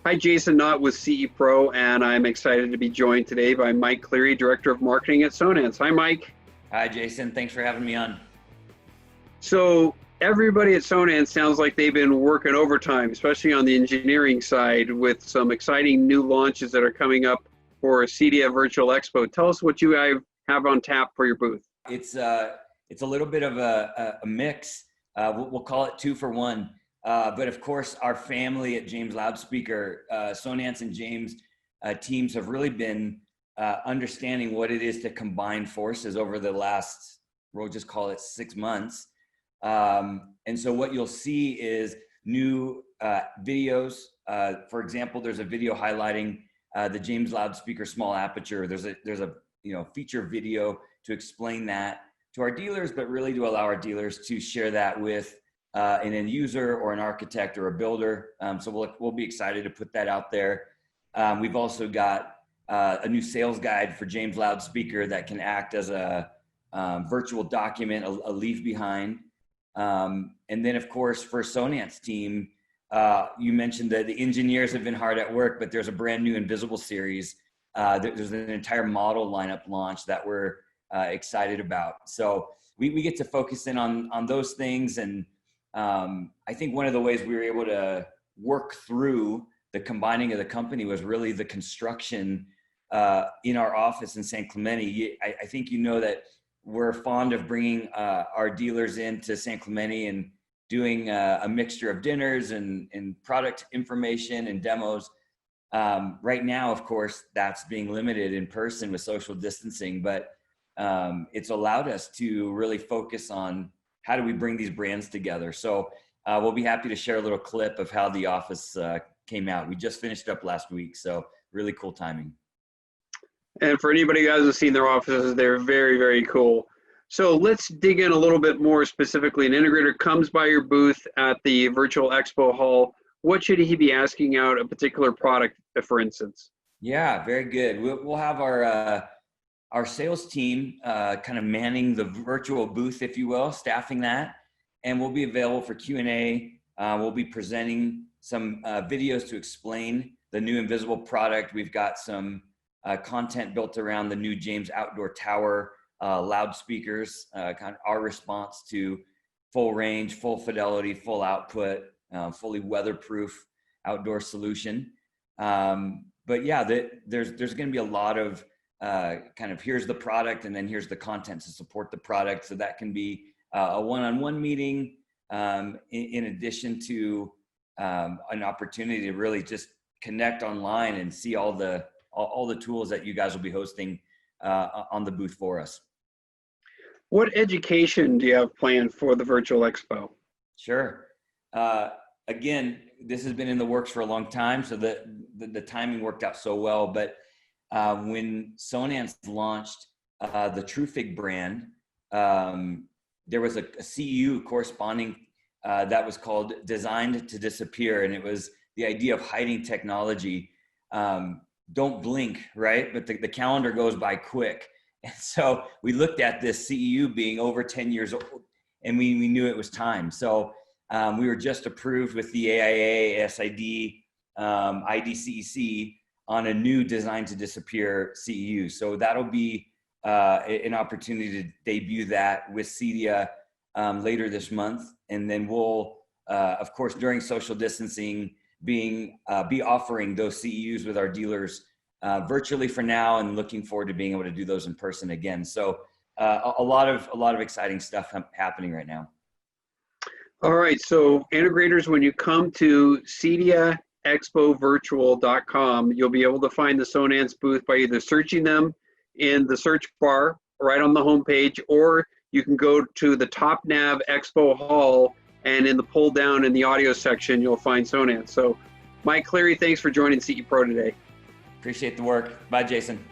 Hi, Jason Knott with CE Pro, and I'm excited to be joined today by Mike Cleary, Director of Marketing at Sonance. Hi, Mike. Hi, Jason. Thanks for having me on. So everybody at Sonance sounds like they've been working overtime, especially on the engineering side, with some exciting new launches that are coming up for CEDIA Virtual Expo. Tell us what you have on tap for your booth. It's a little bit of a mix. We'll call it 2 for 1. But of course, our family at James Loudspeaker, Sonance and James teams have really been understanding what it is to combine forces over the last, we'll just call it 6 months. And so what you'll see is new videos. For example, there's a video highlighting the James Loudspeaker small aperture. There's a feature video to explain that to our dealers, but really to allow our dealers to share that with an end user or an architect or a builder. So we'll be excited to put that out there. We've also got a new sales guide for James Loudspeaker that can act as a virtual document, a leave behind. And then of course for Sonance team, you mentioned that the engineers have been hard at work, but there's a brand new Invisible Series. There's an entire model lineup launch that we're excited about. So we get to focus in on those things. And I think one of the ways we were able to work through the combining of the company was really the construction in our office in San Clemente. I think you know that we're fond of bringing our dealers into San Clemente and doing a mixture of dinners and product information and demos. Right now, of course, that's being limited in person with social distancing, but it's allowed us to really focus on how do we bring these brands together. So we'll be happy to share a little clip of how the office came out. We just finished up last week, so really cool timing. And for anybody who hasn't seen their offices, they're very, very cool. So let's dig in a little bit more specifically. An integrator comes by your booth at the Virtual Expo Hall. What should he be asking out a particular product, for instance? Yeah, very good. We'll have our sales team kind of manning the virtual booth, if you will, staffing that, and we'll be available for Q&A. We'll be presenting some videos to explain the new Invisible product. We've got some content built around the new James Outdoor Tower loudspeakers, kind of our response to full range, full fidelity, full output, fully weatherproof outdoor solution. But yeah, there's going to be a lot of kind of here's the product and then here's the content to support the product. So that can be a one-on-one meeting in addition to an opportunity to really just connect online and see all the tools that you guys will be hosting on the booth for us. What education do you have planned for the Virtual Expo? Sure. Again, this has been in the works for a long time, so the timing worked out so well. But when Sonance launched the TrueFig brand, there was a CEU corresponding that was called Designed to Disappear, and it was the idea of hiding technology. Don't blink, right? But the calendar goes by quick. And so we looked at this CEU being over 10 years old, and we knew it was time. So we were just approved with the AIA, ASID, IDCEC on a new Designed to Disappear CEU. So that'll be an opportunity to debut that with CEDIA later this month. And then we'll, of course, during social distancing, be offering those CEUs with our dealers virtually for now, and looking forward to being able to do those in person again. So a lot of exciting stuff happening right now. All right, so integrators, when you come to CEDIAExpoVirtual.com, you'll be able to find the Sonance booth by either searching them in the search bar right on the homepage, or you can go to the top nav Expo Hall, and in the pull down in the audio section, you'll find Sonance. So Mike Cleary, thanks for joining CE Pro today. Appreciate the work. Bye, Jason.